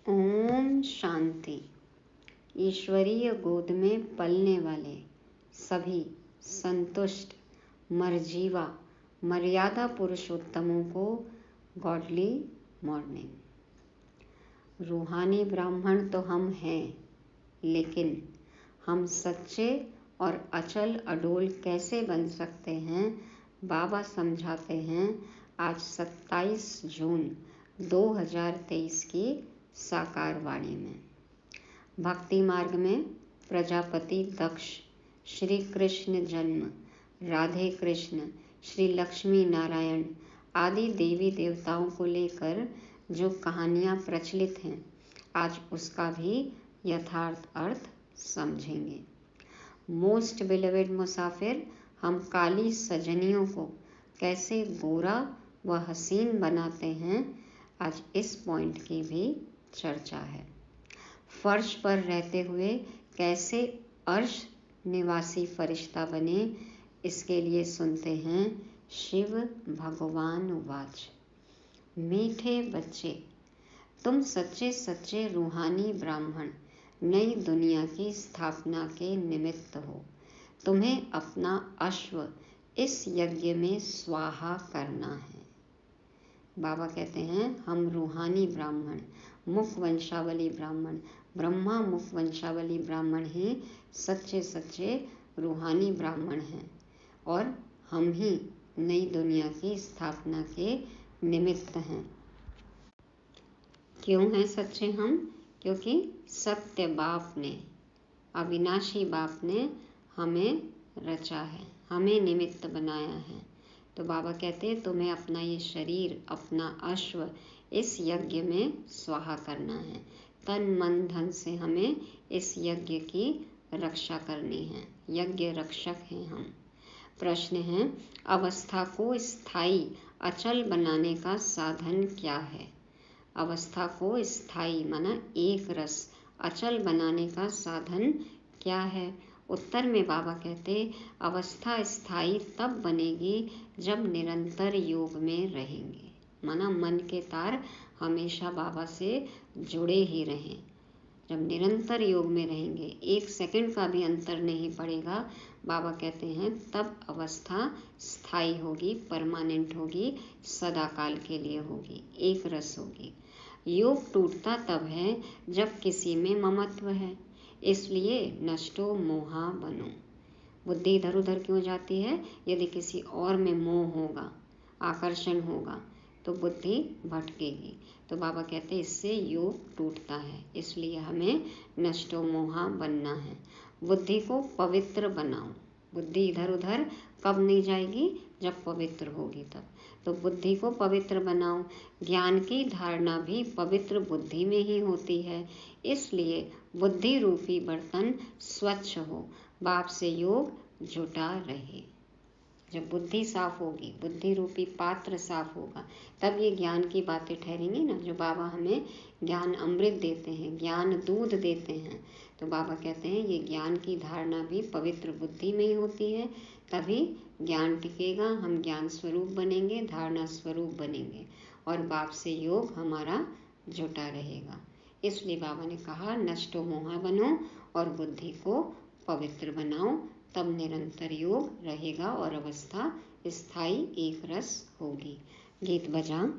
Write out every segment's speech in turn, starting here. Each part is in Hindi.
ओम शांति। ईश्वरीय गोद में पलने वाले सभी संतुष्ट मर्जीवा मर्यादा पुरुषोत्तमों को गॉडली मॉर्निंग। रूहानी ब्राह्मण तो हम हैं, लेकिन हम सच्चे और अचल अडोल कैसे बन सकते हैं, बाबा समझाते हैं आज 27 जून 2023 की साकार वाणी में। भक्ति मार्ग में प्रजापति दक्ष, श्री कृष्ण जन्म, राधे कृष्ण, श्री लक्ष्मी नारायण आदि देवी देवताओं को लेकर जो कहानियाँ प्रचलित हैं, आज उसका भी यथार्थ अर्थ समझेंगे। मोस्ट बिलवेड मुसाफिर, हम काली सजनियों को कैसे गोरा व हसीन बनाते हैं, आज इस पॉइंट की भी चर्चा है। फर्श पर रहते हुए कैसे अर्श निवासी फरिश्ता बने, इसके लिए सुनते हैं शिव भगवान वाच। मीठे बच्चे, तुम सच्चे सच्चे रूहानी ब्राह्मण नई दुनिया की स्थापना के निमित्त हो। तुम्हें अपना अश्व इस यज्ञ में स्वाहा करना है। बाबा कहते हैं हम रूहानी ब्राह्मण, मुख वंशावली ब्राह्मण, ब्रह्मा मुख वंशावली ब्राह्मण ही सच्चे सच्चे रूहानी ब्राह्मण हैं, और हम ही नई दुनिया की स्थापना के निमित्त हैं। क्यों हैं सच्चे हम? क्योंकि सत्य बाप ने, अविनाशी बाप ने हमें रचा है, हमें निमित्त बनाया है। तो बाबा कहते हैं तुम्हें अपना ये शरीर, अपना अश्व इस यज्ञ में स्वाहा करना है। तन मन धन से हमें इस यज्ञ की रक्षा करनी है। यज्ञ रक्षक हैं हम। प्रश्न है, अवस्था को स्थायी अचल बनाने का साधन क्या है? अवस्था को स्थायी माना एक रस अचल बनाने का साधन क्या है? उत्तर में बाबा कहते अवस्था स्थायी तब बनेगी जब निरंतर योग में रहेंगे, माना मन के तार हमेशा बाबा से जुड़े ही रहें। जब निरंतर योग में रहेंगे, एक सेकंड का भी अंतर नहीं पड़ेगा, बाबा कहते हैं तब अवस्था स्थायी होगी, परमानेंट होगी, सदाकाल के लिए होगी, एक रस होगी। योग टूटता तब है जब किसी में ममत्व है, इसलिए नष्टो मोहा बनो। बुद्धि इधर उधर क्यों जाती है? यदि किसी और में मोह होगा, आकर्षण होगा, तो बुद्धि भटकेगी। तो बाबा कहते हैं इससे योग टूटता है, इसलिए हमें नष्टो मोहा बनना है। बुद्धि को पवित्र बनाओ। बुद्धि इधर उधर कब नहीं जाएगी? जब पवित्र होगी तब। तो बुद्धि को पवित्र बनाओ। ज्ञान की धारणा भी पवित्र बुद्धि में ही होती है, इसलिए बुद्धि रूपी बर्तन स्वच्छ हो, बाप से योग जुटा रहे। जब बुद्धि साफ होगी, बुद्धि रूपी पात्र साफ होगा, तब ये ज्ञान की बातें ठहरेंगी ना, जो बाबा हमें ज्ञान अमृत देते हैं, ज्ञान दूध देते हैं। तो बाबा कहते हैं ये ज्ञान की धारणा भी पवित्र बुद्धि में ही होती है, तभी ज्ञान टिकेगा, हम ज्ञान स्वरूप बनेंगे, धारणा स्वरूप बनेंगे, और बाप से योग हमारा जुटा रहेगा। इसलिए बाबा ने कहा नष्टो मोहा बनो और बुद्धि को पवित्र बनाओ, तब निरंतर योग रहेगा और अवस्था स्थायी एक रस होगी। गीत बजा।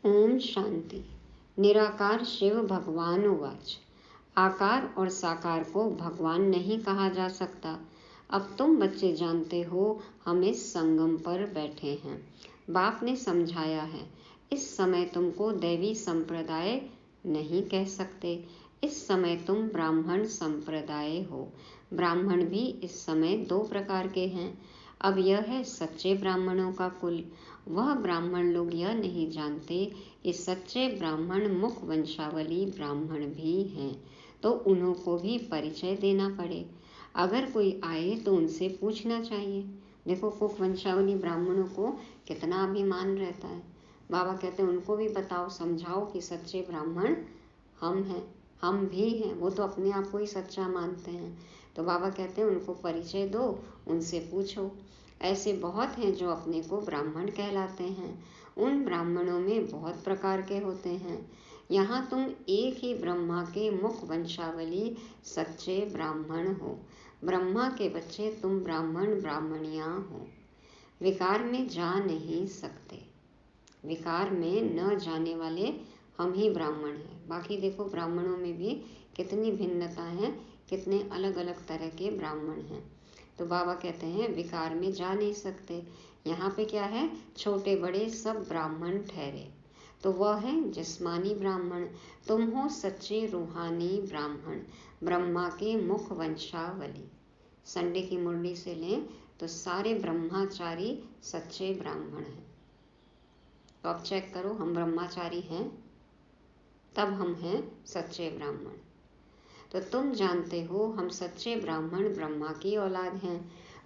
ओम शांति। निराकार शिव भगवान वाच। आकार और साकार को भगवान नहीं कहा जा सकता। अब तुम बच्चे जानते हो हम इस संगम पर बैठे हैं। बाप ने समझाया है इस समय तुमको दैवी संप्रदाय नहीं कह सकते, इस समय तुम ब्राह्मण संप्रदाय हो। ब्राह्मण भी इस समय दो प्रकार के हैं। अब यह है सच्चे ब्राह्मणों का कुल। वह ब्राह्मण लोग यह नहीं जानते कि सच्चे ब्राह्मण मुख वंशावली ब्राह्मण भी हैं, तो उन्हों को भी परिचय देना पड़े। अगर कोई आए तो उनसे पूछना चाहिए। देखो, मुख वंशावली ब्राह्मणों को कितना अभिमान रहता है। बाबा कहते हैं उनको भी बताओ, समझाओ कि सच्चे ब्राह्मण हम हैं, हम भी हैं। वो तो अपने आप को ही सच्चा मानते हैं। तो बाबा कहते हैं उनको परिचय दो, उनसे पूछो। ऐसे बहुत हैं जो अपने को ब्राह्मण कहलाते हैं। उन ब्राह्मणों में बहुत प्रकार के होते हैं। यहाँ तुम एक ही ब्रह्मा के मुख वंशावली सच्चे ब्राह्मण हो। ब्रह्मा के बच्चे तुम ब्राह्मण ब्राह्मणियाँ हो। विकार में जा नहीं सकते। विकार में न जाने वाले हम ही ब्राह्मण हैं। बाकी देखो, ब्राह्मणों में भी कितनी भिन्नता है, कितने अलग अलग तरह के ब्राह्मण हैं। तो बाबा कहते हैं विकार में जा नहीं सकते। यहाँ पे क्या है, छोटे बड़े सब ब्राह्मण ठहरे। तो वह है जिस्मानी ब्राह्मण। तुम हो सच्चे रूहानी ब्राह्मण, ब्रह्मा के मुख वंशावली। संडे की मुरली से लें तो सारे ब्रह्माचारी सच्चे ब्राह्मण हैं। तो अब चेक करो, हम ब्रह्माचारी हैं, तब हम हैं सच्चे ब्राह्मण। तो तुम जानते हो हम सच्चे ब्राह्मण ब्रह्मा की औलाद हैं।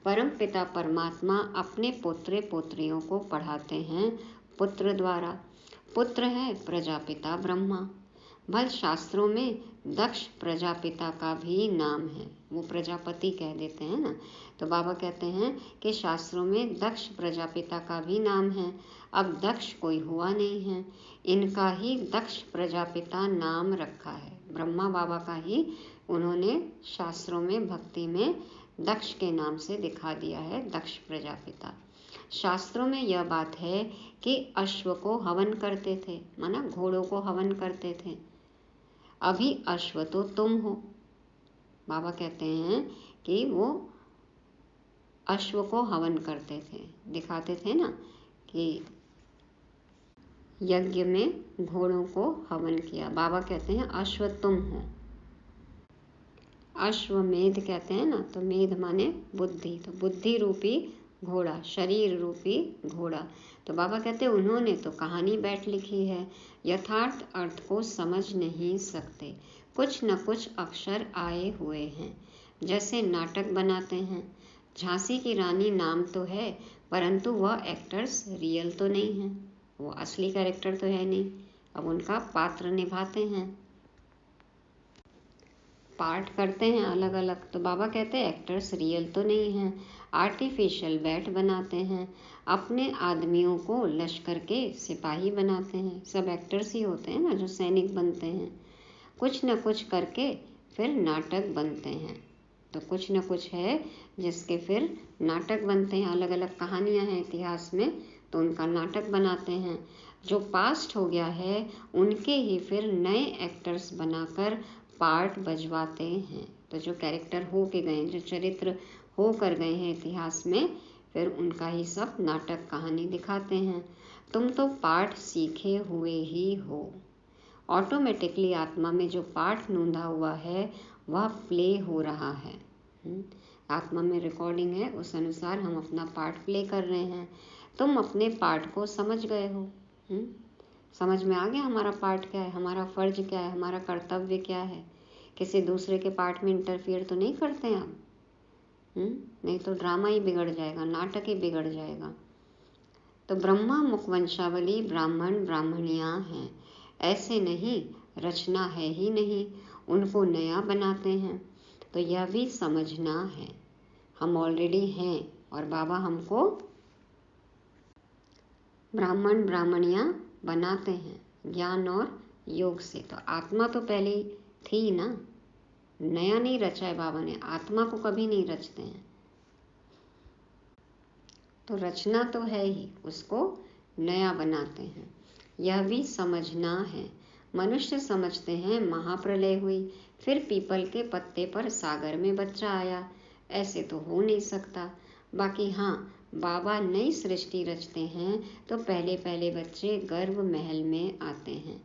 परम पिता परमात्मा अपने पुत्र पुत्रियों को पढ़ाते हैं पुत्र द्वारा। पुत्र है प्रजापिता ब्रह्मा। भल शास्त्रों में दक्ष प्रजापिता का भी नाम है। वो प्रजापति कह देते हैं ना। तो बाबा कहते हैं कि शास्त्रों में दक्ष प्रजापिता का भी नाम है। अब दक्ष कोई हुआ नहीं है, इनका ही दक्ष प्रजापिता नाम रखा है। ब्रह्मा बाबा का ही उन्होंने शास्त्रों में भक्ति में दक्ष के नाम से दिखा दिया है, दक्ष प्रजापिता। शास्त्रों में यह बात है कि अश्व को हवन करते थे, माना घोड़ों को हवन करते थे। अभी अश्व तो तुम हो। बाबा कहते हैं कि वो अश्व को हवन करते थे, दिखाते थे ना कि यज्ञ में घोड़ों को हवन किया। बाबा कहते हैं अश्व तुम हो। अश्वमेध कहते हैं ना, तो मेध माने बुद्धि, तो बुद्धि रूपी घोड़ा, शरीर रूपी घोड़ा। तो बाबा कहते हैं उन्होंने तो कहानी बैठ लिखी है, यथार्थ अर्थ को समझ नहीं सकते। कुछ न कुछ अक्षर आए हुए हैं, जैसे नाटक बनाते हैं। झांसी की रानी नाम तो है, परंतु वह एक्टर्स रियल तो नहीं है, वो असली कैरेक्टर तो है नहीं। अब उनका पात्र निभाते हैं, पार्ट करते हैं अलग अलग। तो बाबा कहते हैं एक्टर्स रियल तो नहीं हैं, आर्टिफिशियल बैट बनाते हैं, अपने आदमियों को लश्कर के सिपाही बनाते हैं। सब एक्टर्स ही होते हैं ना जो सैनिक बनते हैं। कुछ न कुछ करके फिर नाटक बनते हैं। तो कुछ न कुछ है जिसके फिर नाटक बनते हैं। अलग अलग कहानियां हैं इतिहास में, तो उनका नाटक बनाते हैं। जो पास्ट हो गया है उनके ही फिर नए एक्टर्स बनाकर पार्ट बजवाते हैं। तो जो कैरेक्टर हो के गए, जो चरित्र हो कर गए हैं इतिहास में, फिर उनका ही सब नाटक कहानी दिखाते हैं। तुम तो पाठ सीखे हुए ही हो। ऑटोमेटिकली आत्मा में जो पाठ नोंधा हुआ है वह प्ले हो रहा है। आत्मा में रिकॉर्डिंग है, उस अनुसार हम अपना पार्ट प्ले कर रहे हैं। तुम अपने पार्ट को समझ गए हो। समझ में आ गया हमारा पार्ट क्या है, हमारा फर्ज क्या है, हमारा कर्तव्य क्या है। किसी दूसरे के पार्ट में इंटरफियर तो नहीं करते हैं हम। नहीं तो ड्रामा ही बिगड़ जाएगा, नाटक ही बिगड़ जाएगा। तो ब्रह्मा मुख वंशावली ब्राह्मण ब्राह्मणियाँ हैं, ऐसे नहीं, रचना है ही नहीं, उनको नया बनाते हैं। तो यह भी समझना है, हम ऑलरेडी हैं और बाबा हमको ब्राह्मण ब्राह्मणियाँ बनाते हैं ज्ञान और योग से। तो आत्मा तो पहले थी ना, नया नहीं रचा है बाबा ने, आत्मा को कभी नहीं रचते हैं। तो रचना तो है ही, उसको नया बनाते हैं। यह भी समझना है। मनुष्य समझते हैं महाप्रलय हुई, फिर पीपल के पत्ते पर सागर में बच्चा आया। ऐसे तो हो नहीं सकता। बाकी हाँ, बाबा नई सृष्टि रचते हैं तो पहले पहले बच्चे गर्भ महल में आते हैं,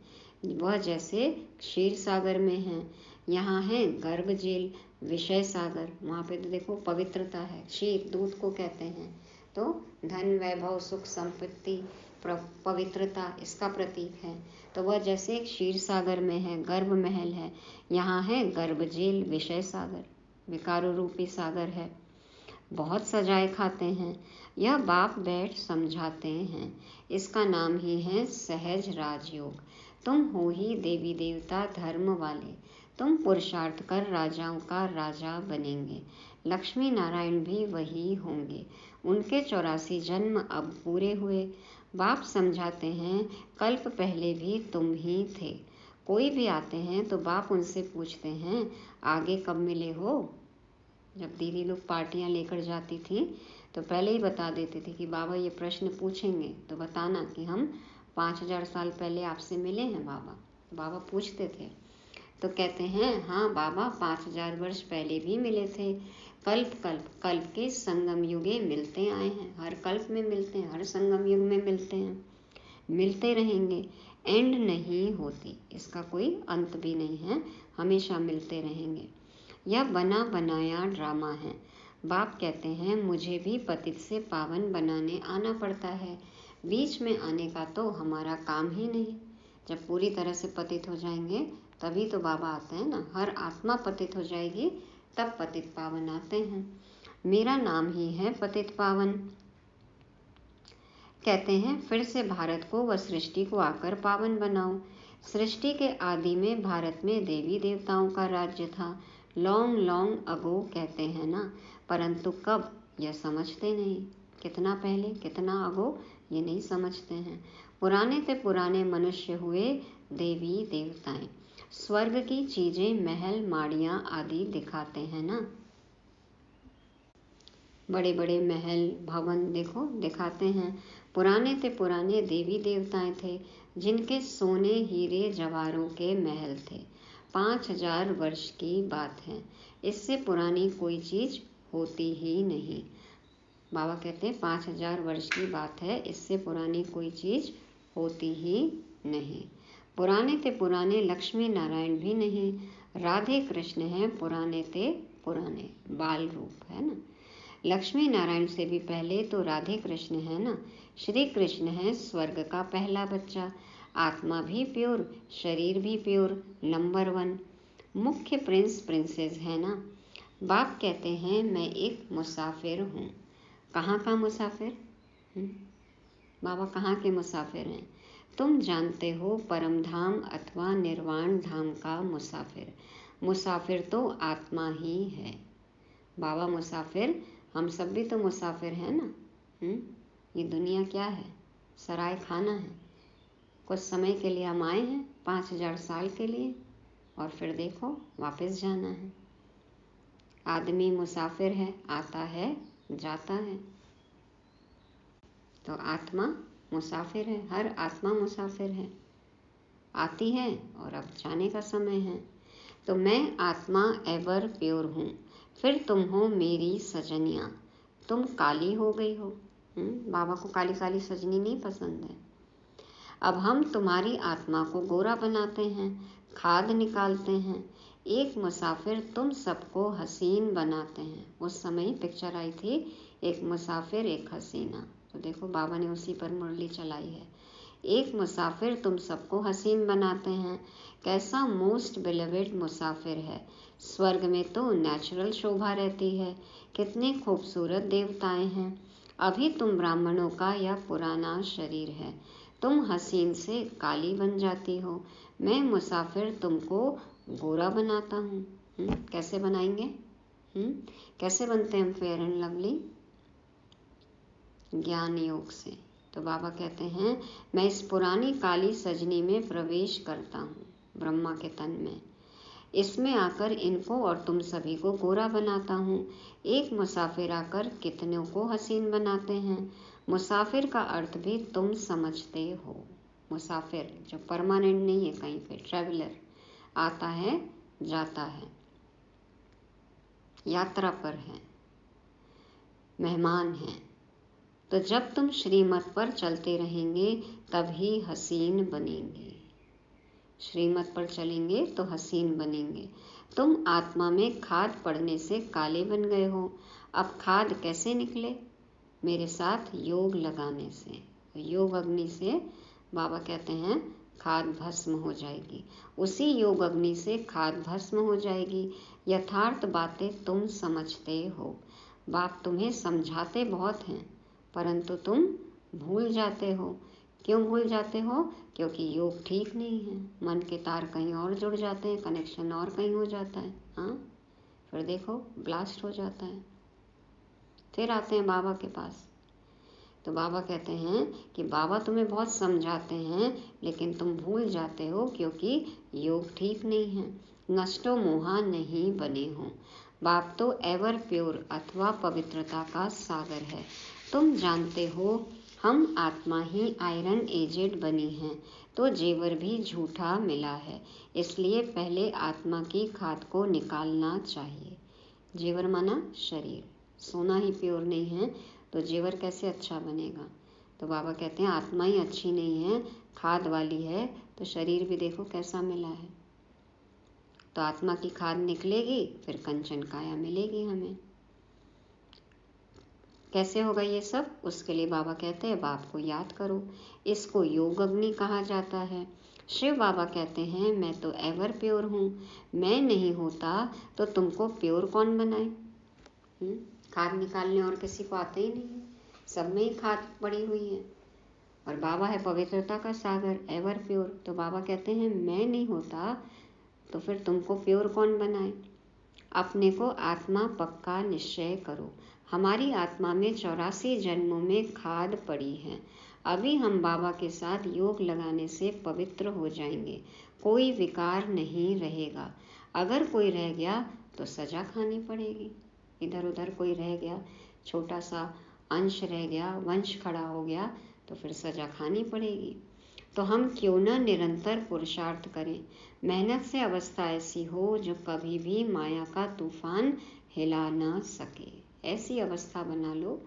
वह जैसे क्षीर सागर में हैं। यहाँ है गर्भ जेल, विषय सागर। वहाँ पे तो देखो पवित्रता है, क्षीर दूध को कहते हैं। तो धन, वैभव, सुख, संपत्ति, पवित्रता इसका प्रतीक है। तो वह जैसे एक क्षीर सागर में है, गर्भ महल है, यहाँ है गर्भ जेल, विषय सागर, विकारों रूपी सागर है। बहुत सजाए खाते हैं, यह बाप बैठ समझाते हैं, इसका नाम ही है सहज राजयोग। तुम हो ही देवी देवता धर्म वाले, तुम पुरुषार्थ कर राजाओं का राजा बनेंगे। लक्ष्मी नारायण भी वही होंगे, उनके 84 जन्म अब पूरे हुए। बाप समझाते हैं कल्प पहले भी तुम ही थे। कोई भी आते हैं तो बाप उनसे पूछते हैं आगे कब मिले हो। जब दीदी लोग पार्टियां लेकर जाती थी तो पहले ही बता देते थे कि बाबा ये प्रश्न पूछेंगे तो बताना कि हम 5000 साल पहले आपसे मिले हैं बाबा। बाबा पूछते थे तो कहते हैं हाँ बाबा 5000 वर्ष पहले भी मिले थे। कल्प के संगम युगे मिलते आए हैं, हर कल्प में मिलते हैं, हर संगम युग में मिलते हैं, मिलते रहेंगे। एंड नहीं होती, इसका कोई अंत भी नहीं है, हमेशा मिलते रहेंगे। यह बना बनाया ड्रामा है। बाप कहते हैं मुझे भी पतित से पावन बनाने आना पड़ता है, बीच में आने का तो हमारा काम ही नहीं। जब पूरी तरह से पतित हो जाएंगे तभी तो बाबा आते हैं ना। हर आत्मा पतित हो जाएगी तब पतित पावन आते हैं। मेरा नाम ही है पतित पावन। कहते हैं फिर से भारत को व सृष्टि को आकर पावन बनाओ। सृष्टि के आदि में भारत में देवी देवताओं का राज्य था, लॉन्ग लॉन्ग अगो कहते हैं ना, परंतु कब यह समझते नहीं। कितना पहले, कितना अगो ये नहीं समझते हैं। पुराने से पुराने मनुष्य हुए देवी देवताएं, स्वर्ग की चीजें महल माड़ियाँ आदि दिखाते हैं ना, बड़े बड़े महल भवन देखो दिखाते हैं। पुराने से पुराने देवी देवताएं थे जिनके सोने हीरे जवाहरों के महल थे। 5000 वर्ष की बात है, इससे पुरानी कोई चीज होती ही नहीं। बाबा कहते हैं 5000 वर्ष की बात है, इससे पुरानी कोई चीज होती ही नहीं। पुराने से पुराने लक्ष्मी नारायण भी नहीं, राधे कृष्ण हैं पुराने से पुराने, बाल रूप है ना। लक्ष्मी नारायण से भी पहले तो राधे कृष्ण है ना। श्री कृष्ण है स्वर्ग का पहला बच्चा, आत्मा भी प्योर, शरीर भी प्योर, नंबर 1, मुख्य प्रिंस प्रिंसेस है ना। बाप कहते हैं मैं एक मुसाफिर हूँ। कहाँ का मुसाफिर? बाबा कहाँ के मुसाफिर हैं? तुम जानते हो परम धाम अथवा निर्वाण धाम का मुसाफिर। मुसाफिर तो आत्मा ही है। बाबा मुसाफिर, हम सब भी तो मुसाफिर हैं ना। ये दुनिया क्या है? सराय खाना है। कुछ समय के लिए हम आए हैं, 5000 साल के लिए, और फिर देखो वापस जाना है। आदमी मुसाफिर है, आता है जाता है। तो आत्मा मुसाफिर है, हर आत्मा मुसाफिर है, आती है और अब जाने का समय है। तो मैं आत्मा एवर प्योर हूँ। फिर तुम हो मेरी सजनियाँ, तुम काली हो गई हो। बाबा को काली काली सजनी नहीं पसंद है। अब हम तुम्हारी आत्मा को गोरा बनाते हैं, खाद निकालते हैं। एक मुसाफिर तुम सबको हसीन बनाते हैं। उस समय पिक्चर आई थी एक मुसाफिर एक हसीना, तो देखो बाबा ने उसी पर मुरली चलाई है। एक मुसाफिर तुम सबको हसीन बनाते हैं। कैसा मोस्ट बिलीवेड मुसाफिर है। स्वर्ग में तो नेचुरल शोभा रहती है, कितने खूबसूरत देवताएं हैं। अभी तुम ब्राह्मणों का यह पुराना शरीर है, तुम हसीन से काली बन जाती हो। मैं मुसाफिर तुमको गोरा बनाता हूँ। कैसे बनाएंगे? कैसे बनते हैं हम फेयर एंड लवली? ज्ञान योग से। तो बाबा कहते हैं मैं इस पुरानी काली सजनी में प्रवेश करता हूँ, ब्रह्मा के तन में। इसमें आकर इनको और तुम सभी को गोरा बनाता हूँ। एक मुसाफिर आकर कितनों को हसीन बनाते हैं। मुसाफिर का अर्थ भी तुम समझते हो। मुसाफिर जो परमानेंट नहीं है, कहीं पे ट्रैवलर, आता है जाता है, यात्रा पर है, मेहमान है। तो जब तुम श्रीमत पर चलते रहेंगे तभी हसीन बनेंगे। श्रीमत पर चलेंगे तो हसीन बनेंगे। तुम आत्मा में खाद पड़ने से काले बन गए हो। अब खाद कैसे निकले? मेरे साथ योग लगाने से। योग अग्नि से बाबा कहते हैं खाद भस्म हो जाएगी। उसी योग अग्नि से खाद भस्म हो जाएगी। यथार्थ बातें तुम समझते हो। बाप तुम्हें समझाते बहुत हैं, परंतु तुम भूल जाते हो। क्यों भूल जाते हो? क्योंकि योग ठीक नहीं है। मन के तार कहीं और जुड़ जाते हैं, कनेक्शन और कहीं हो जाता है। हाँ, फिर देखो ब्लास्ट हो जाता है। फिर आते हैं बाबा के पास। तो बाबा कहते हैं कि बाबा तुम्हें बहुत समझाते हैं, लेकिन तुम भूल जाते हो क्योंकि योग ठीक नहीं है। नष्टो मोहा नहीं बने हो। बाप तो एवर प्योर अथवा पवित्रता का सागर है। तुम जानते हो हम आत्मा ही आयरन एजेड बनी हैं, तो जेवर भी झूठा मिला है। इसलिए पहले आत्मा की खाद को निकालना चाहिए। जेवर माना शरीर। सोना ही प्योर नहीं है तो जेवर कैसे अच्छा बनेगा? तो बाबा कहते हैं आत्मा ही अच्छी नहीं है, खाद वाली है, तो शरीर भी देखो कैसा मिला है। तो आत्मा की खाद निकलेगी, फिर कंचन काया मिलेगी हमें। कैसे होगा ये सब? उसके लिए बाबा कहते हैं बाप को याद करो। इसको योग अग्नि कहा जाता है। शिव बाबा कहते हैं मैं तो एवर प्योर हूँ। मैं नहीं होता तो तुमको प्योर कौन बनाए? खाद निकालने और किसी को आते ही नहीं है, सब में ही खाद पड़ी हुई है। और बाबा है पवित्रता का सागर, एवर प्योर। तो बाबा कहते हैं मैं नहीं होता तो फिर तुमको प्योर कौन बनाए? अपने को आत्मा पक्का निश्चय करो। हमारी आत्मा में 84 जन्मों में खाद पड़ी है। अभी हम बाबा के साथ योग लगाने से पवित्र हो जाएंगे। कोई विकार नहीं रहेगा। अगर कोई रह गया तो सजा खानी पड़ेगी। इधर उधर कोई रह गया, छोटा सा अंश रह गया, वंश खड़ा हो गया, तो फिर सजा खानी पड़ेगी। तो हम क्यों न निरंतर पुरुषार्थ करें। मेहनत से अवस्था ऐसी हो जो कभी भी माया का तूफान हिला ना सके। ऐसी अवस्था बना लो,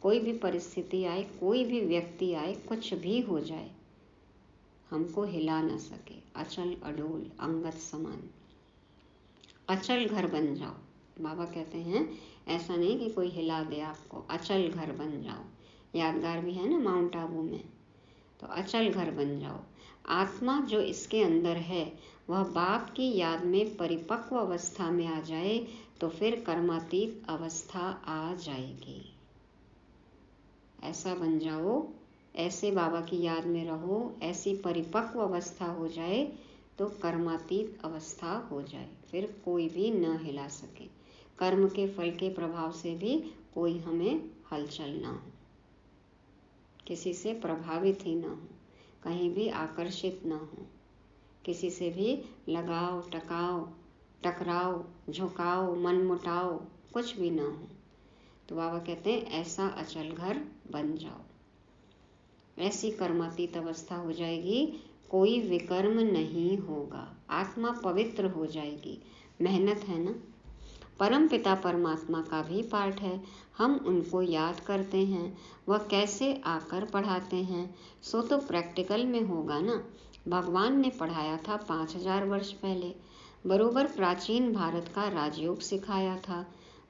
कोई भी परिस्थिति आए, कोई भी व्यक्ति आए, कुछ भी हो जाए, हमको हिला ना सके। अचल अडोल अंगद समान अचल घर बन जाओ। बाबा कहते हैं ऐसा नहीं कि कोई हिला दे आपको, अचल घर बन जाओ। यादगार भी है ना माउंट आबू में। तो अचल घर बन जाओ। आत्मा जो इसके अंदर है वह बाप की याद में परिपक्व अवस्था में आ जाए तो फिर कर्मातीत अवस्था आ जाएगी। ऐसा बन जाओ, ऐसे बाबा की याद में रहो, ऐसी परिपक्व अवस्था हो जाए तो कर्मातीत अवस्था हो जाए, फिर कोई भी न हिला सके। कर्म के फल के प्रभाव से भी कोई हमें हलचल ना हो, किसी से प्रभावित ही ना हो, कहीं भी आकर्षित ना हो, किसी से भी लगाव टकराव झुकाव मनमुटाव कुछ भी ना हो। तो बाबा कहते हैं ऐसा अचल घर बन जाओ। ऐसी कर्मातीत अवस्था हो जाएगी, कोई विकर्म नहीं होगा, आत्मा पवित्र हो जाएगी। मेहनत है ना। परम पिता परमात्मा का भी पाठ है, हम उनको याद करते हैं। वह कैसे आकर पढ़ाते हैं, सो तो प्रैक्टिकल में होगा ना। भगवान ने पढ़ाया था 5000 वर्ष पहले, बरोबर प्राचीन भारत का राजयोग सिखाया था।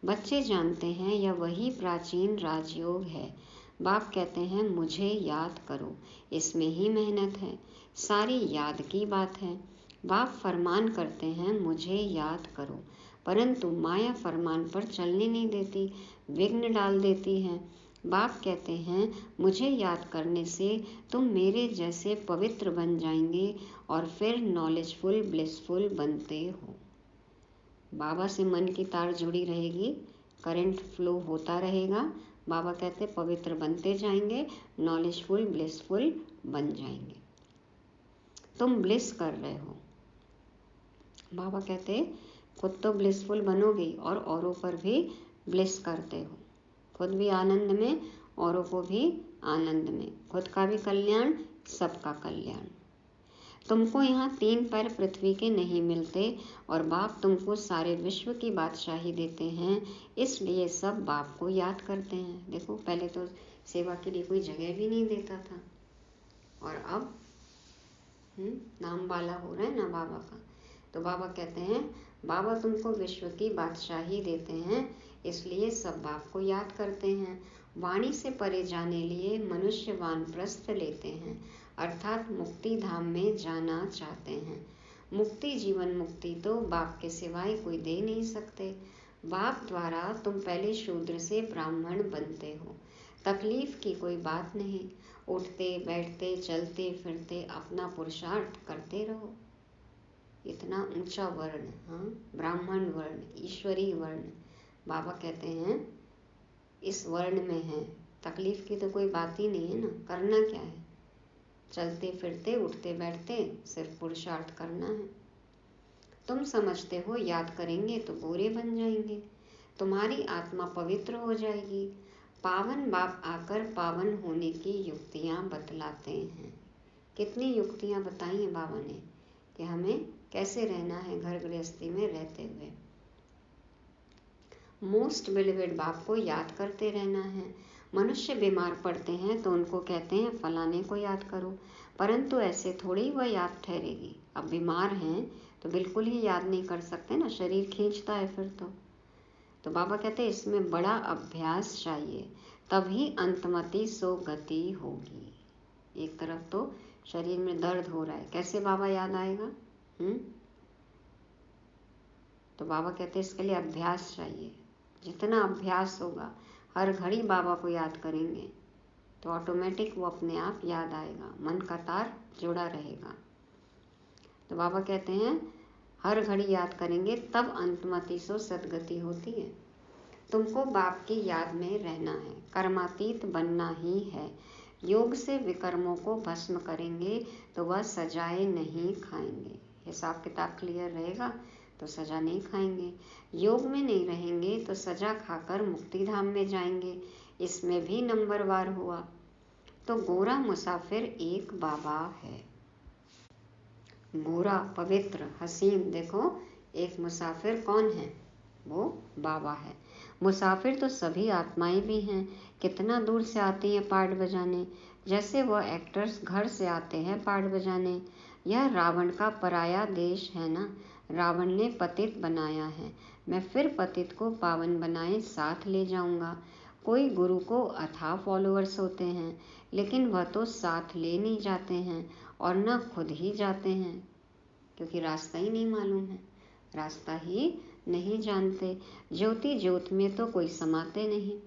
बच्चे जानते हैं यह वही प्राचीन राजयोग है। बाप कहते हैं मुझे याद करो, इसमें ही मेहनत है, सारी याद की बात है। बाप फरमान करते हैं मुझे याद करो, परंतु माया फरमान पर चलने नहीं देती, विघ्न डाल देती है। बाप कहते हैं मुझे याद करने से तुम मेरे जैसे पवित्र बन जाएंगे और फिर नॉलेजफुल ब्लिसफुल बनते हो। बाबा से मन की तार जुड़ी रहेगी, करंट फ्लो होता रहेगा। बाबा कहते पवित्र बनते जाएंगे, नॉलेजफुल ब्लिसफुल बन जाएंगे। तुम ब्लिस कर रहे हो। बाबा कहते खुद तो ब्लिसफुल बनोगे और औरों पर भी ब्लिस करते हो, खुद भी आनंद में, औरों को भी आनंद में, खुद का भी कल्याण, सबका कल्याण। तुमको यहाँ 3 पैर पृथ्वी के नहीं मिलते और बाप तुमको सारे विश्व की बादशाही देते हैं, इसलिए सब बाप को याद करते हैं। देखो पहले तो सेवा के लिए कोई जगह भी नहीं देता था, और अब नाम वाला हो रहा है ना बाबा का। तो बाबा कहते हैं बाबा तुमको विश्व की बादशाही देते हैं, इसलिए सब बाप को याद करते हैं। वाणी से परे जाने लिए मनुष्य वानप्रस्थ लेते हैं, अर्थात मुक्ति धाम में जाना चाहते हैं। मुक्ति जीवन मुक्ति तो बाप के सिवाय कोई दे नहीं सकते। बाप द्वारा तुम पहले शूद्र से ब्राह्मण बनते हो। तकलीफ की कोई बात नहीं, उठते बैठते चलते फिरते अपना पुरुषार्थ करते रहो। इतना ऊंचा वर्ण, हाँ, ब्राह्मण वर्ण, ईश्वरीय वर्ण, बाबा कहते हैं इस वर्ण में है। तकलीफ की तो कोई बात ही नहीं है ना। करना क्या है? चलते फिरते उठते बैठते सिर्फ पुरुषार्थ करना है। तुम समझते हो याद करेंगे तो गोरे बन जाएंगे, तुम्हारी आत्मा पवित्र हो जाएगी। पावन बाप आकर पावन होने की युक्तियां बतलाते हैं। कितनी युक्तियां बताई हैं बाबा ने कि हमें कैसे रहना है घर गृहस्थी में रहते हुए। मोस्ट बिलीवेड बाप को याद करते रहना है। मनुष्य बीमार पड़ते हैं तो उनको कहते हैं फलाने को याद करो, परंतु ऐसे थोड़ी वह याद ठहरेगी। अब बीमार हैं तो बिल्कुल ही याद नहीं कर सकते ना, शरीर खींचता है फिर तो बाबा कहते हैं इसमें बड़ा अभ्यास चाहिए, तभी अंतमति सो गति होगी। एक तरफ तो शरीर में दर्द हो रहा है, कैसे बाबा याद आएगा? तो बाबा कहते हैं इसके लिए अभ्यास चाहिए। जितना अभ्यास होगा, हर घड़ी बाबा को याद करेंगे तो ऑटोमेटिक वो अपने आप याद आएगा, मन का तार जुड़ा रहेगा। तो बाबा कहते हैं हर घड़ी याद करेंगे तब अंतमति सो सदगति होती है। तुमको बाप की याद में रहना है, कर्मातीत बनना ही है। योग से विकर्मों को भस्म करेंगे तो वह सजाएं नहीं खाएंगे। हिसाब किताब क्लियर रहेगा तो सजा नहीं खाएंगे। योग में नहीं रहेंगे तो सजा खाकर मुक्ति धाम में जाएंगे। इसमें भी नंबरवार हुआ। तो गोरा मुसाफिर एक बाबा है। गोरा पवित्र हसीन, देखो एक मुसाफिर कौन है? वो बाबा है। मुसाफिर तो सभी आत्माएं भी हैं। कितना दूर से आती हैं पार्ट बजाने, जैसे वह एक्टर्स घर से आते हैं पार्ट बजाने। यह रावण का पराया देश है ना। रावण ने पतित बनाया है, मैं फिर पतित को पावन बनाए साथ ले जाऊंगा। कोई गुरु को अथाह फॉलोअर्स होते हैं, लेकिन वह तो साथ ले नहीं जाते हैं और न खुद ही जाते हैं, क्योंकि रास्ता ही नहीं मालूम है, रास्ता ही नहीं जानते। ज्योति ज्योत में तो कोई समाते नहीं।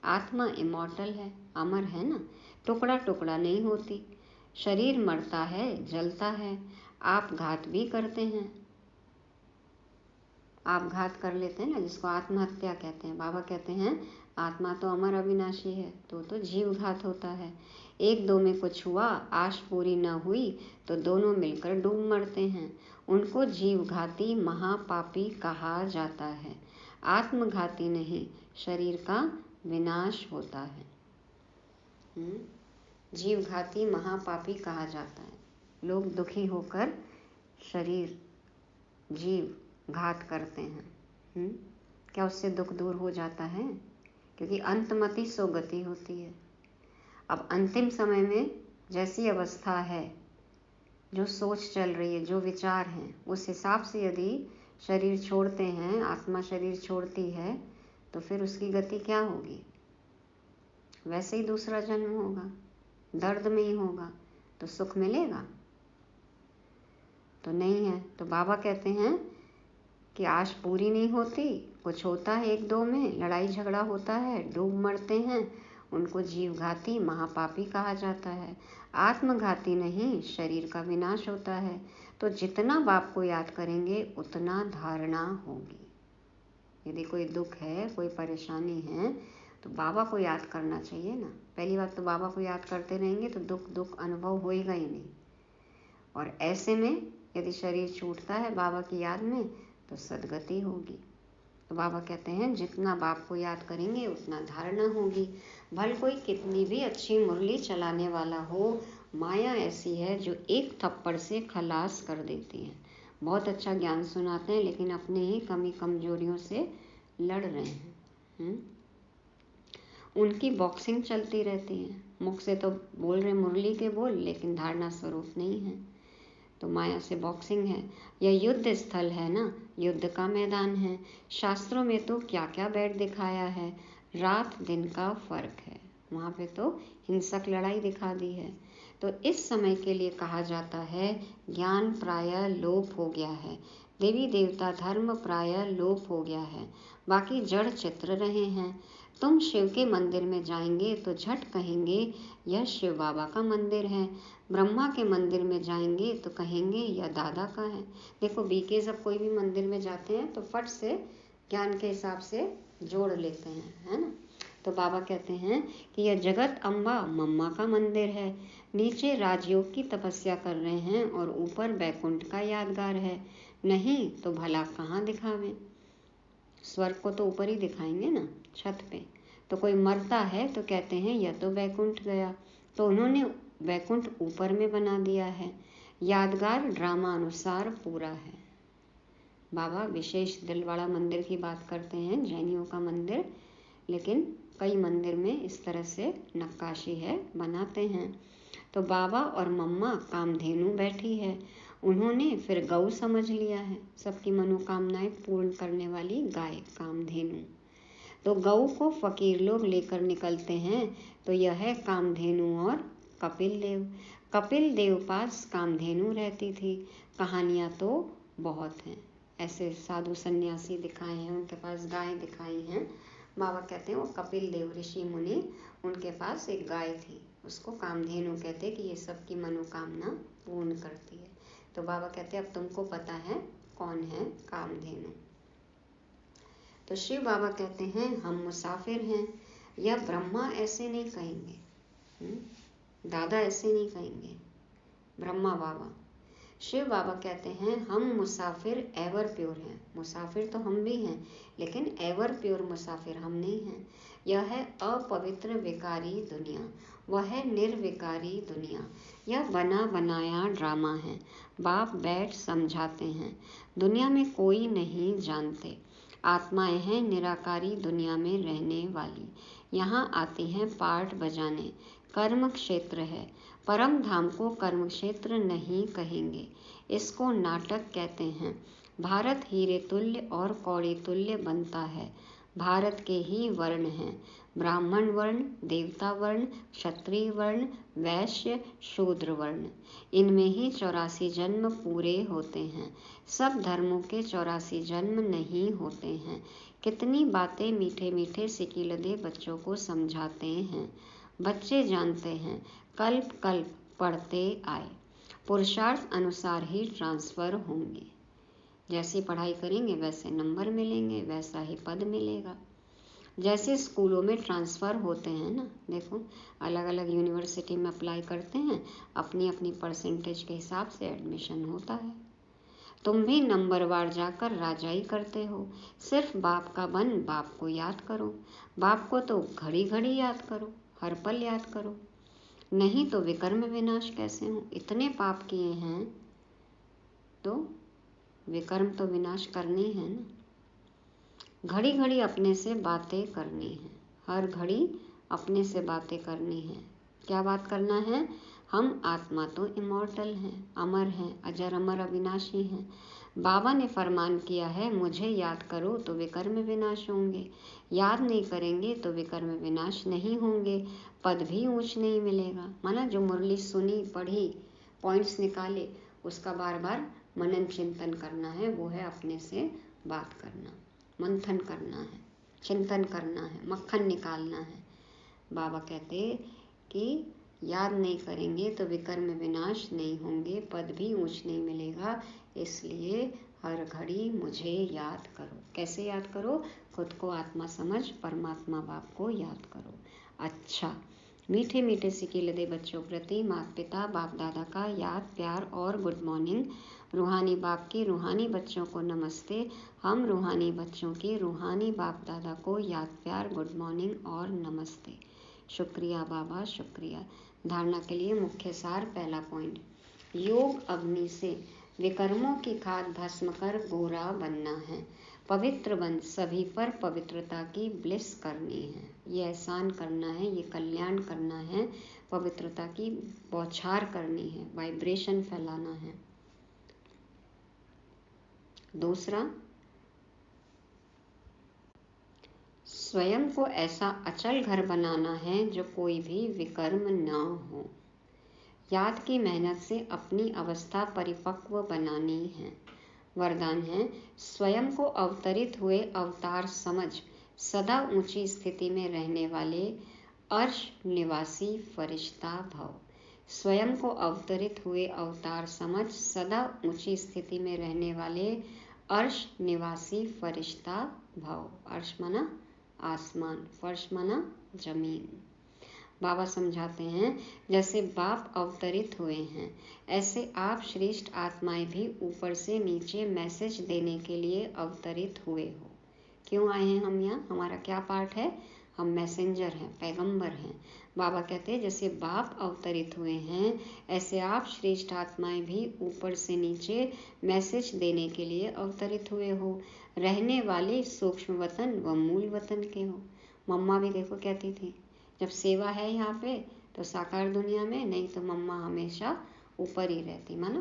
आत्मा इमॉर्टल है, अमर है ना, टुकड़ा टुकड़ा नहीं होती। शरीर मरता है, जलता है। आप घात भी करते हैं, आप घात कर लेते हैं ना, जिसको आत्महत्या कहते हैं। बाबा कहते हैं आत्मा तो अमर अविनाशी है, तो जीव घात होता है। एक दो में कुछ हुआ, आश पूरी न हुई तो दोनों मिलकर डूब मरते हैं। उनको जीवघाती महापापी कहा जाता है। आत्मघाती नहीं, शरीर का विनाश होता है। जीवघाती महापापी कहा जाता है। लोग दुखी होकर शरीर जीव घात करते हैं। क्या उससे दुख दूर हो जाता है? क्योंकि अंतमति सो गति होती है। अब अंतिम समय में जैसी अवस्था है, जो सोच चल रही है, जो विचार हैं, उस हिसाब से यदि शरीर छोड़ते हैं, आत्मा शरीर छोड़ती है, तो फिर उसकी गति क्या होगी? वैसे ही दूसरा जन्म होगा, दर्द में ही होगा। तो सुख मिलेगा? तो नहीं है। तो बाबा कहते हैं कि आश पूरी नहीं होती, कुछ होता है एक दो में, लड़ाई झगड़ा होता है, डूब मरते हैं, उनको जीवघाती महापापी कहा जाता है। आत्मघाती नहीं, शरीर का विनाश होता है। तो जितना बाप को याद करेंगे उतना धारणा होगी। यदि कोई दुख है, कोई परेशानी है, तो बाबा को याद करना चाहिए ना। पहली बात तो बाबा को याद करते रहेंगे तो दुख अनुभव होएगा ही नहीं। और ऐसे में यदि शरीर छूटता है बाबा की याद में तो सदगति होगी। तो बाबा कहते हैं जितना बाप को याद करेंगे उतना धारणा होगी। भल कोई कितनी भी अच्छी मुरली चलाने वाला हो, माया ऐसी है जो एक थप्पड़ से खलास कर देती है। बहुत अच्छा ज्ञान सुनाते हैं, लेकिन अपने ही कमी कमजोरियों से लड़ रहे हैं। उनकी बॉक्सिंग चलती रहती है। मुख से तो बोल रहे मुरली के बोल, लेकिन धारणा स्वरूप नहीं है। तो माया से बॉक्सिंग है। यह युद्ध स्थल है ना, युद्ध का मैदान है। शास्त्रों में तो क्या क्या बैठ दिखाया है, रात दिन का फर्क है। वहाँ पे तो हिंसक लड़ाई दिखा दी है। तो इस समय के लिए कहा जाता है ज्ञान प्रायः लोप हो गया है, देवी देवता धर्म प्रायः लोप हो गया है, बाकी जड़ चित्र रहे हैं। तुम शिव के मंदिर में जाएंगे तो झट कहेंगे यह शिव बाबा का मंदिर है। ब्रह्मा के मंदिर में जाएंगे तो कहेंगे यह दादा का है। देखो बीके जब कोई भी मंदिर में जाते हैं तो फट से ज्ञान के हिसाब से जोड़ लेते हैं, है ना। तो बाबा कहते हैं कि यह जगत अम्बा मम्मा का मंदिर है। नीचे राजयोग की तपस्या कर रहे हैं और ऊपर बैकुंठ का यादगार है। नहीं तो भला कहाँ दिखावें, स्वर्ग को तो ऊपर ही दिखाएंगे ना, छत पे। तो कोई मरता है तो कहते हैं यह तो बैकुंठ गया, तो उन्होंने बैकुंठ ऊपर में बना दिया है। यादगार ड्रामा अनुसार पूरा है। बाबा विशेष दिलवाड़ा मंदिर की बात करते हैं, जैनियों का मंदिर, लेकिन कई मंदिर में इस तरह से नक्काशी है, बनाते हैं। तो बाबा और मम्मा कामधेनु बैठी है, उन्होंने फिर गौ समझ लिया है, सबकी मनोकामनाएं पूर्ण करने वाली गाय कामधेनु। तो गौ को फकीर लोग लेकर निकलते हैं, तो यह है कामधेनु और कपिल देव। कपिल देव पास कामधेनु रहती थी। कहानियाँ तो बहुत हैं, ऐसे साधु सन्यासी दिखाए हैं, उनके पास गाय दिखाई हैं। बाबा कहते हैं वो कपिल देव ऋषि मुनि, उनके पास एक गाय थी, उसको कामधेनु कहते कि ये सबकी मनोकामना पूर्ण करती है। तो बाबा कहते अब तुमको पता है कौन है कामधेनु। तो शिव बाबा कहते हैं हम मुसाफिर हैं। यह ब्रह्मा ऐसे नहीं कहेंगे, दादा ऐसे नहीं कहेंगे, ब्रह्मा बाबा। शिव बाबा कहते हैं हम मुसाफिर एवर प्योर हैं। मुसाफिर तो हम भी हैं, लेकिन एवर प्योर मुसाफिर हम नहीं हैं। यह है अपवित्र विकारी दुनिया, वह है निर्विकारी दुनिया। यह बना बनाया ड्रामा है, बाप बैठ समझाते हैं। दुनिया में कोई नहीं जानते, आत्माएं हैं निराकारी दुनिया में रहने वाली। यहाँ आती हैं पाठ बजाने। कर्म क्षेत्र है, परम धाम को कर्म क्षेत्र नहीं कहेंगे, इसको नाटक कहते हैं। भारत हीरे तुल्य और कौड़ी तुल्य बनता है। भारत के ही वर्ण हैं, ब्राह्मण वर्ण, देवता वर्ण, क्षत्रिय वर्ण, वैश्य, शूद्र वर्ण। इनमें ही 84 जन्म पूरे होते हैं। सब धर्मों के 84 जन्म नहीं होते हैं। कितनी बातें मीठे मीठे सिकीलदे बच्चों को समझाते हैं। बच्चे जानते हैं, कल्प कल्प पढ़ते आए, पुरुषार्थ अनुसार ही ट्रांसफ़र होंगे। जैसी पढ़ाई करेंगे वैसे नंबर मिलेंगे, वैसा ही पद मिलेगा। जैसे स्कूलों में ट्रांसफ़र होते हैं ना, देखो अलग अलग यूनिवर्सिटी में अप्लाई करते हैं, अपनी अपनी परसेंटेज के हिसाब से एडमिशन होता है। तुम भी नंबरवार जाकर राजाई करते हो। सिर्फ बाप का बन बाप को याद करो। बाप को तो घड़ी घड़ी याद करो, हर पल याद करो, नहीं तो विकर्म विनाश कैसे हो। इतने पाप किए हैं तो विकर्म तो विनाश करनी है ना। घड़ी घड़ी अपने से बातें करनी है, हर घड़ी अपने से बातें करनी है। क्या बात करना है? हम आत्मा तो इमॉर्टल हैं, अमर हैं, अजर अमर अविनाशी हैं। बाबा ने फरमान किया है मुझे याद करो तो विकर्म विनाश होंगे, याद नहीं करेंगे तो विकर्म विनाश नहीं होंगे, पद भी ऊंच नहीं मिलेगा। माना जो मुरली सुनी पढ़ी पॉइंट्स निकाले, उसका बार बार मनन चिंतन करना है, वो है अपने से बात करना, मंथन करना है, चिंतन करना है, मक्खन निकालना है। बाबा कहते कि याद नहीं करेंगे तो विकर्म विनाश नहीं होंगे, पद भी ऊंच नहीं मिलेगा, इसलिए हर घड़ी मुझे याद करो। कैसे याद करो? खुद को आत्मा समझ परमात्मा बाप को याद करो। अच्छा, मीठे मीठे सिकीलदे बच्चों प्रति माता पिता बाप दादा का याद प्यार और गुड मॉर्निंग। रूहानी बाप के रूहानी बच्चों को नमस्ते। हम रूहानी बच्चों के रूहानी बाप दादा को याद प्यार गुड मॉर्निंग और नमस्ते। शुक्रिया बाबा, शुक्रिया। धारणा के लिए मुख्य सार, पहला पॉइंट, योग अग्नि से विकर्मों की खाद भस्म कर गोरा बनना है। पवित्र बन सभी पर पवित्रता की ब्लिस करनी है। ये एहसान करना है, ये कल्याण करना है, पवित्रता की बौछार करनी है, वाइब्रेशन फैलाना है। दूसरा, स्वयं को ऐसा अचल घर बनाना है जो कोई भी विकर्म न हो। याद की मेहनत से अपनी अवस्था परिपक्व बनानी है। वरदान है, स्वयं को अवतरित हुए अवतार समझ सदा ऊंची स्थिति में रहने वाले अर्श निवासी फरिश्ता भव। स्वयं को अवतरित हुए अवतार समझ सदा ऊंची स्थिति में रहने वाले अर्श निवासी फरिश्ता भव। अर्श माना आसमान, फर्श माना जमीन। बाबा समझाते हैं, जैसे बाप अवतरित हुए हैं, ऐसे आप श्रेष्ठ आत्माएं भी ऊपर से नीचे मैसेज देने के लिए अवतरित हुए हो। क्यों आए हैं हम यहाँ? हमारा क्या पार्ट है? हम मैसेंजर हैं, पैगंबर हैं। बाबा कहते हैं, जैसे बाप अवतरित हुए हैं, ऐसे आप श्रेष्ठ आत्माएं भी ऊपर से नीचे मैसेज देने के लिए अवतरित हुए हो। रहने वाले सूक्ष्म वतन व मूल वतन के हो। मम्मा भी देखो कहती थी, जब सेवा है यहाँ पे तो साकार दुनिया में, नहीं तो मम्मा हमेशा ऊपर ही रहती, मानो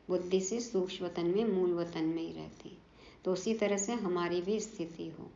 बुद्धि से सूक्ष्म वतन में, मूल वतन में ही रहती। तो उसी तरह से हमारी भी स्थिति हो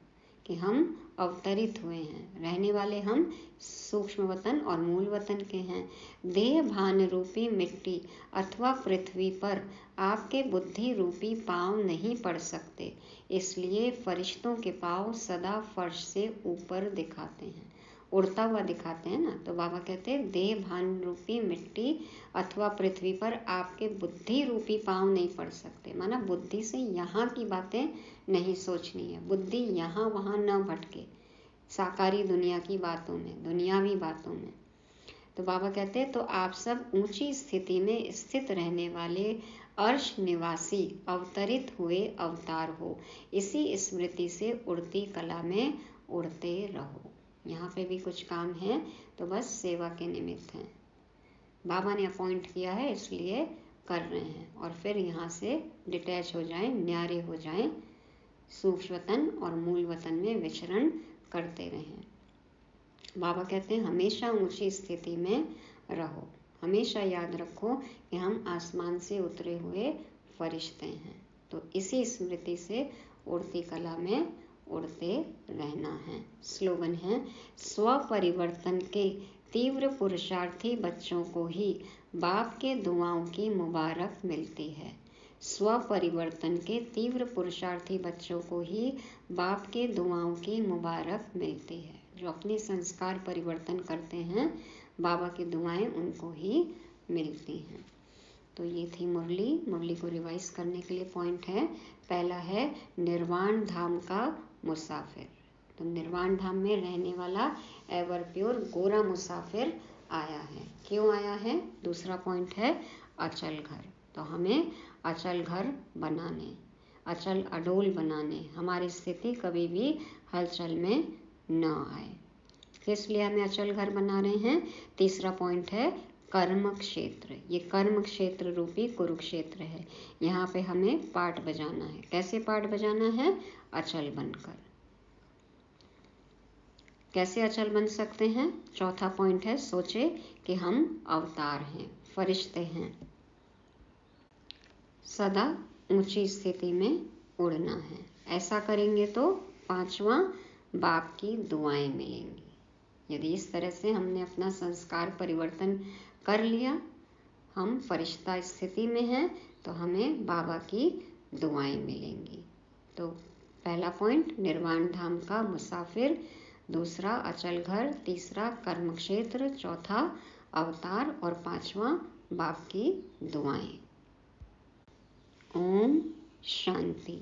कि हम अवतरित हुए हैं, रहने वाले हम सूक्ष्म वतन और मूल वतन के हैं। देह भान रूपी मिट्टी अथवा पृथ्वी पर आपके बुद्धि रूपी पांव नहीं पड़ सकते, इसलिए फरिश्तों के पांव सदा फर्श से ऊपर दिखाते हैं, उड़ता हुआ दिखाते हैं ना। तो बाबा कहते हैं, देह भान रूपी मिट्टी अथवा पृथ्वी पर आपके बुद्धि रूपी पांव नहीं पड़ सकते, माना बुद्धि से यहाँ की बातें नहीं सोचनी है, बुद्धि यहाँ वहाँ न भटके साकारी दुनिया की बातों में, दुनियावी बातों में। तो बाबा कहते हैं, तो आप सब ऊंची स्थिति में स्थित रहने वाले अर्श निवासी अवतरित हुए अवतार हो। इसी स्मृति से उड़ती कला में उड़ते रहो। यहाँ पे भी कुछ काम है तो बस सेवा के निमित्त हैं, बाबा ने अपॉइंट किया है इसलिए कर रहे हैं। और फिर यहाँ से डिटैच हो जाएं, न्यारे हो जाएं, सूक्ष्म वतन और मूल वतन में विचरण करते रहें। बाबा कहते हैं, हमेशा ऊंची स्थिति में रहो। हमेशा याद रखो कि हम आसमान से उतरे हुए फरिश्ते हैं। तो इसी स्मृति से उड़ती कला में उड़ते रहना है। स्लोगन है, स्व परिवर्तन के तीव्र पुरुषार्थी बच्चों को ही बाप के दुआओं की मुबारक मिलती है। स्व परिवर्तन के तीव्र पुरुषार्थी बच्चों को ही बाप के दुआओं की मुबारक मिलती है। जो अपने संस्कार परिवर्तन करते हैं, बाबा की दुआएं उनको ही मिलती हैं। तो ये थी मुरली को रिवाइज करने के लिए पॉइंट है। पहला है, निर्वाण धाम का मुसाफिर। तो निर्वाण धाम में रहने वाला एवर प्योर गोरा मुसाफिर आया है। क्यों आया है? दूसरा पॉइंट है, अचल घर। तो हमें अचल घर बनाने, अचल अडोल बनाने, हमारी स्थिति कभी भी हलचल में न आए, इसलिए हमें अचल घर बना रहे हैं। तीसरा पॉइंट है, कर्म क्षेत्र। ये कर्म क्षेत्र रूपी कुरुक्षेत्र है, यहाँ पे हमें पाठ बजाना है। कैसे पाठ बजाना है? अचल बनकर। कैसे अचल बन सकते हैं? चौथा पॉइंट है, सोचे कि हम अवतार हैं, फरिश्ते हैं, सदा ऊंची स्थिति में उड़ना है। ऐसा करेंगे तो पांचवा, बाप की दुआएं मिलेंगी। यदि इस तरह से हमने अपना संस्कार परिवर्तन कर लिया, हम फरिश्ता स्थिति में हैं, तो हमें बाबा की दुआएं मिलेंगी। तो पहला पॉइंट, निर्वाण धाम का मुसाफिर। दूसरा, अचल घर। तीसरा, कर्म क्षेत्र। चौथा, अवतार। और पांचवा, बाप की दुआएं। ओम शांति।